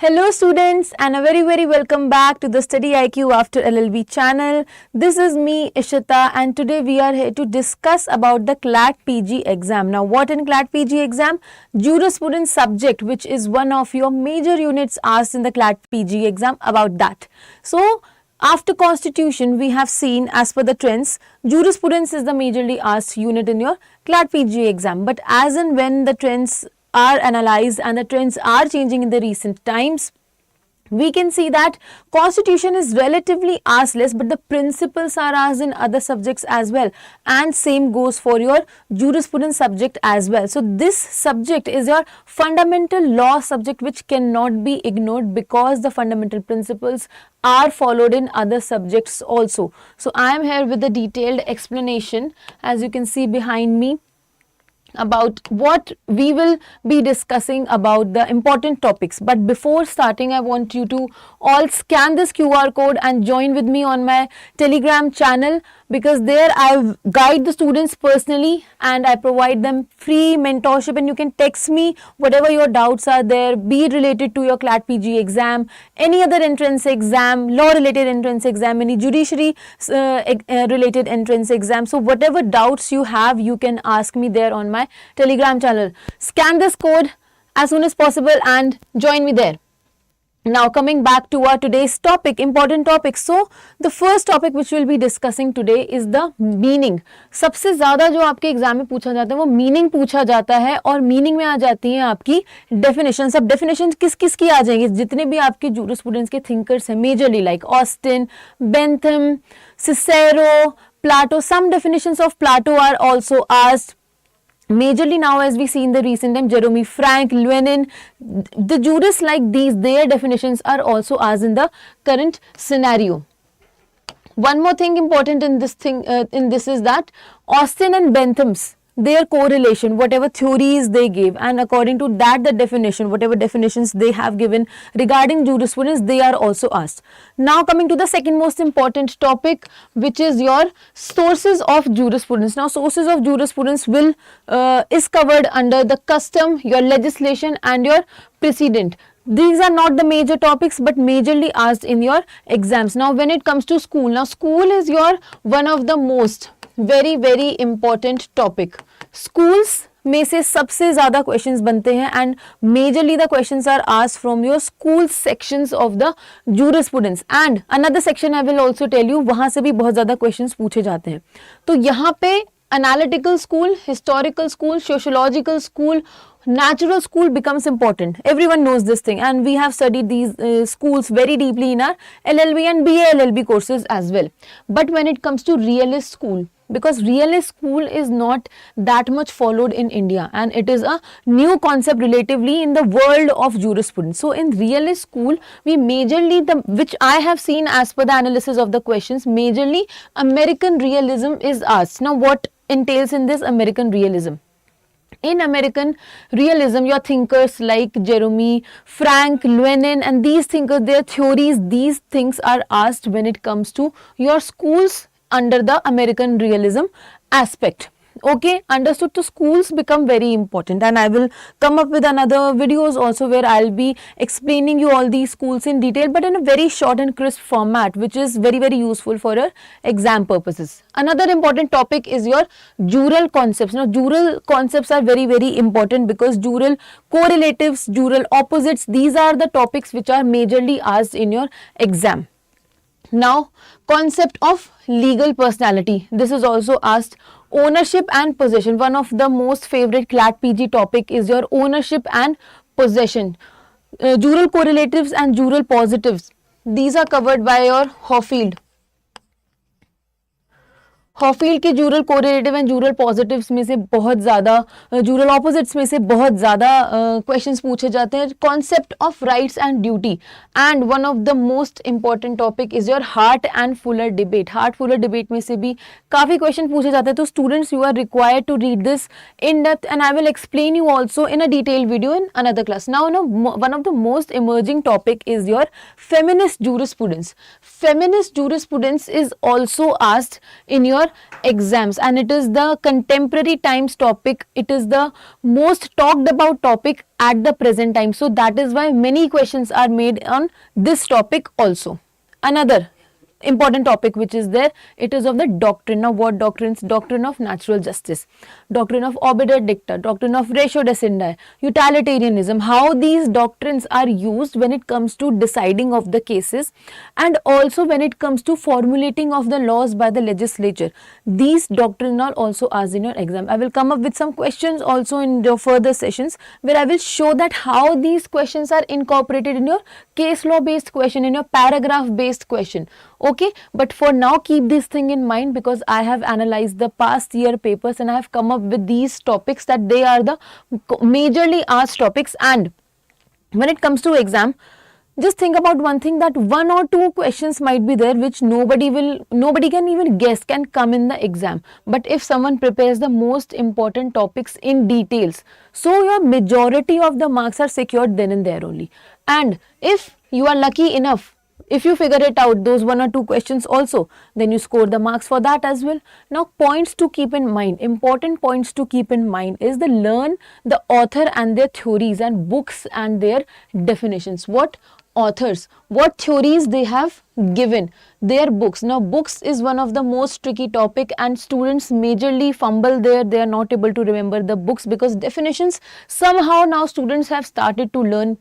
Hello students and a very welcome back to the Study IQ After LL.B channel. This is me Ishita and today we are here to discuss about the CLAT PG exam. Now what in CLAT PG exam? Jurisprudence subject, which is one of your major units asked in the CLAT PG exam, about that. So after constitution we have seen, as per the trends, jurisprudence is the majorly asked unit in your CLAT PG exam, but as and when the trends are analyzed and the trends are changing in the recent times, we can see that constitution is relatively asked less, but the principles are asked in other subjects as well, and same goes for your jurisprudence subject as well. So this subject is your fundamental law subject, which cannot be ignored because the fundamental principles are followed in other subjects also. So I am here with a detailed explanation, as you can see behind me, about what we will be discussing about the important topics. But before starting, I want you to all scan this QR code and join with me on my Telegram channel, because there I guide the students personally and I provide them free mentorship, and you can text me whatever your doubts are there, be it related to your CLAT PG exam, any other entrance exam, law related entrance exam, any judiciary related entrance exam. So whatever doubts you have, you can ask me there on my Telegram channel. Scan this code as soon as possible and join me there. Now coming back to our today's topic, important topic. So the first topic which we'll be discussing today is the meaning. सबसे ज़्यादा जो आपके exam में पूछा जाता है वो meaning पूछा जाता है, और मीनिंग में आ जाती हैं आपकी डेफिनेशन. अब डेफिनेशन किस किस की आ जाएंगी? जितने भी आपके जूरिस्प्रूडेंस के थिंकर्स हैं, majorly like Austin, Bentham, Cicero, Plato. Some definitions of Plato are also asked. Majorly now, as we see in the recent time, Jeremy, Frank, Lenin, the jurists like these, their definitions are also asked in the current scenario. One more thing important in this is that Austin and Bentham's, their correlation, whatever theories they gave, and according to that the definition, whatever definitions they have given regarding jurisprudence, they are also asked. Now coming to the second most important topic, which is your sources of jurisprudence. Now sources of jurisprudence will is covered under the custom, your legislation and your precedent. These are not the major topics but majorly asked in your exams. Now when it comes to school, now school is your one of the most very important topic. Schools में से सबसे ज़्यादा questions बनते हैं, and majorly the questions are asked from your school sections of the jurisprudence. And another section I will also tell you, वहाँ से भी बहुत ज़्यादा questions पूछे जाते हैं. तो यहाँ पे analytical school, historical school, sociological school, natural school becomes important. Everyone knows this thing, and we have studied these schools very deeply in our LL.B and BA LL.B courses as well. But when it comes to realist school, because realist school is not that much followed in India, and it is a new concept relatively in the world of jurisprudence. So in realist school, we majorly, which I have seen as per the analysis of the questions, majorly American realism is asked. Now what entails in this American realism? In American realism, your thinkers like Jeremy, Frank, Lenin, and these thinkers, their theories, these things are asked when it comes to your schools under the American realism aspect. Okay, understood? So schools become very important, and I will come up with another videos also where I'll be explaining you all these schools in detail, but in a very short and crisp format, which is very useful for your exam purposes. Another important topic is your jural concepts. Now jural concepts are very important, because jural correlatives, jural opposites, these are the topics which are majorly asked in your exam. Now concept of legal personality, this is also asked. Ownership and possession, one of the most favorite CLAT PG topic is your ownership and possession. Jural correlatives and jural positives, these are covered by your Hoffield. हॉफील्ड के Jurel correlative and Jurel positives में से बहुत ज़्यादा, Jurel opposites में से बहुत ज़्यादा questions पूछे जाते हैं. Concept of rights and duty, and one of the most important topic is your Hart and Fuller debate. Hart Fuller debate में से भी काफ़ी क्वेश्चन पूछे जाते हैं. तो students, you are required to read this in depth, and I will explain you also in a detail video in another class. Now one of the most emerging topic is your feminist jurisprudence. Feminist jurisprudence is also asked in your your exams, and it is the contemporary times topic. It is the most talked about topic at the present time. So that is why many questions are made on this topic also. Another important topic which is there, it is of the doctrine. Now what doctrines? Doctrine of natural justice, doctrine of obiter dicta, doctrine of ratio decidendi, utilitarianism, how these doctrines are used when it comes to deciding of the cases, and also when it comes to formulating of the laws by the legislature. These doctrines are also asked in your exam. I will come up with some questions also in the further sessions where I will show that how these questions are incorporated in your case law based question, in your paragraph based question. Okay, but for now keep this thing in mind, because I have analyzed the past year papers and I have come up with these topics that they are the majorly asked topics. And when it comes to exam, just think about one thing, that one or two questions might be there which nobody can even guess can come in the exam. But if someone prepares the most important topics in details, so your majority of the marks are secured then and there only. And if you are lucky enough, if you figure it out, those one or two questions also, then you score the marks for that as well. Now points to keep in mind, important points to keep in mind is the learn the author and their theories, and books and their definitions. What authors, what theories they have given, their books. Now books is one of the most tricky topic, and students majorly fumble there. They are not able to remember the books, because definitions somehow now students have started to learn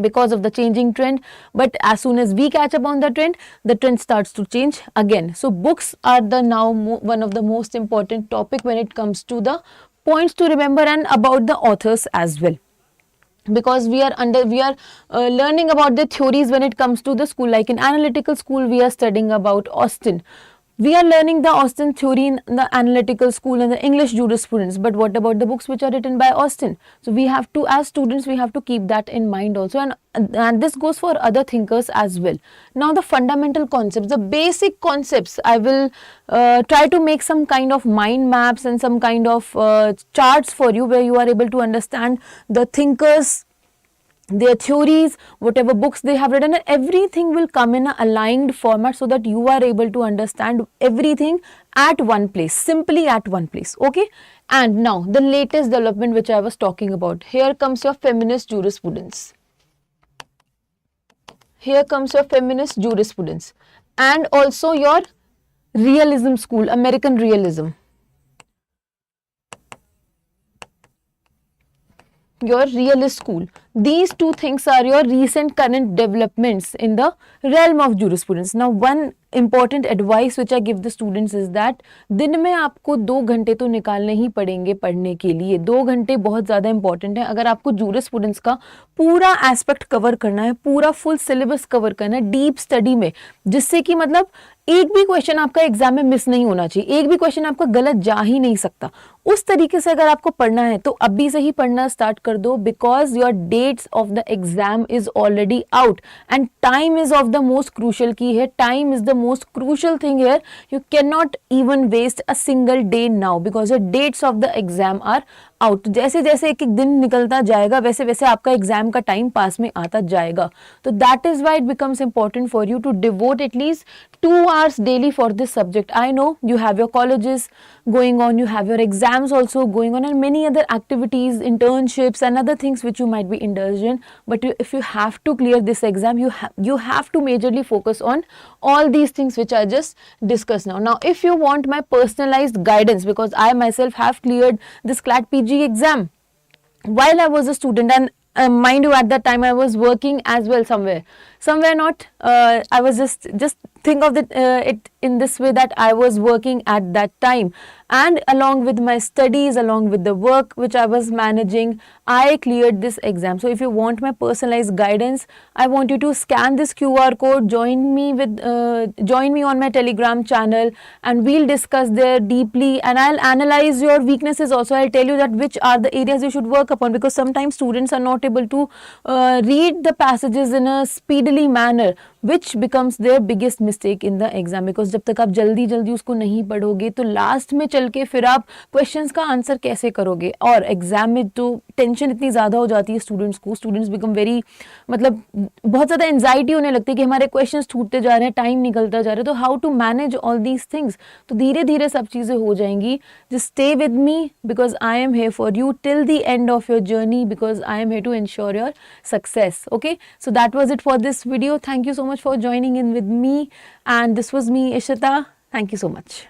because of the changing trend, but as soon as we catch up on the trend starts to change again. So books are the now one of the most important topic when it comes to the points to remember and about the authors as well, because we are learning about the theories when it comes to the school. Like in analytical school we are studying about Austin. We are learning the Austin theory in the analytical school and the English jurisprudence, but what about the books which are written by Austin? So we have to, as students, we have to keep that in mind also, and this goes for other thinkers as well. Now the fundamental concepts, the basic concepts, I will try to make some kind of mind maps and some kind of charts for you, where you are able to understand the thinkers, their theories, whatever books they have written, and everything will come in an aligned format, so that you are able to understand everything at one place, simply at one place. Okay, and now the latest development which I was talking about, here comes your feminist jurisprudence. Here comes your feminist jurisprudence, and also your realism school, American realism. Your realist school. These two things are your recent current developments in the realm of jurisprudence. Now one important advice which I give the students is that दिन में आपको 2 घंटे तो निकालने ही पड़ेंगे पढ़ने के लिए. 2 घंटे बहुत ज़्यादा इंपॉर्टेंट है. अगर आपको jurisprudence का पूरा एस्पेक्ट कवर करना है, पूरा फुल सिलेबस कवर करना है डीप स्टडी में, जिससे कि मतलब एक भी क्वेश्चन आपका एग्जाम में मिस नहीं होना चाहिए, एक भी क्वेश्चन आपका गलत जा ही नहीं सकता, उस तरीके से अगर आपको पढ़ना है तो अभी से ही पढ़ना स्टार्ट कर दो, because your dates of the exam is already out and time is of the most crucial की है. Time is the most crucial thing here. You can not even waste a single day now, because your dates of the exam are out. जैसे जैसे एक एक दिन निकलता जाएगा वैसे वैसे आपका एग्जाम का टाइम पास में आता जाएगा. तो that is why it becomes important for you to devote at least 2 hours daily for this subject. I know you have your colleges going on, you have your exams also going on, and many other activities, internships and other things which you might be indulged in, but if you have to clear this exam, you have to majorly focus on all these things which I just discussed now. Now if you want my personalized guidance, because I myself have cleared this CLAT PG exam while I was a student, and mind you, at that time I was working as well somewhere not. I was just think of it in this way, that I was working at that time, and along with my studies, along with the work which I was managing, I cleared this exam. So if you want my personalized guidance, I want you to scan this QR code, join me on my Telegram channel, and we'll discuss there deeply, and I'll analyze your weaknesses also. I'll tell you that which are the areas you should work upon, because sometimes students are not able to read the passages in a speedily manner, which becomes their biggest mistake. Mistake in the exam, because जब तक आप जल्दी जल्दी उसको नहीं पढ़ोगे तो last में चल के फिर आप क्वेश्चंस का आंसर कैसे करोगे। और एग्जाम में तो टेंशन इतनी ज़्यादा हो जाती है स्टूडेंट्स को, स्टूडेंट्स बिकम वेरी, मतलब बहुत ज़्यादा एंजाइटी होने लगती है कि हमारे क्वेश्चंस छूटते जा रहे हैं, टाइम निकलता जा रहा है। तो how to manage all these things, तो धीरे धीरे सब चीज़ें हो जाएंगी। Just stay with me because I am here for you till the end of your journey, because I am here to ensure your success. Okay, so that was it for this video. Thank you so much for joining in with me, and this was me, Ishita. Thank you so much.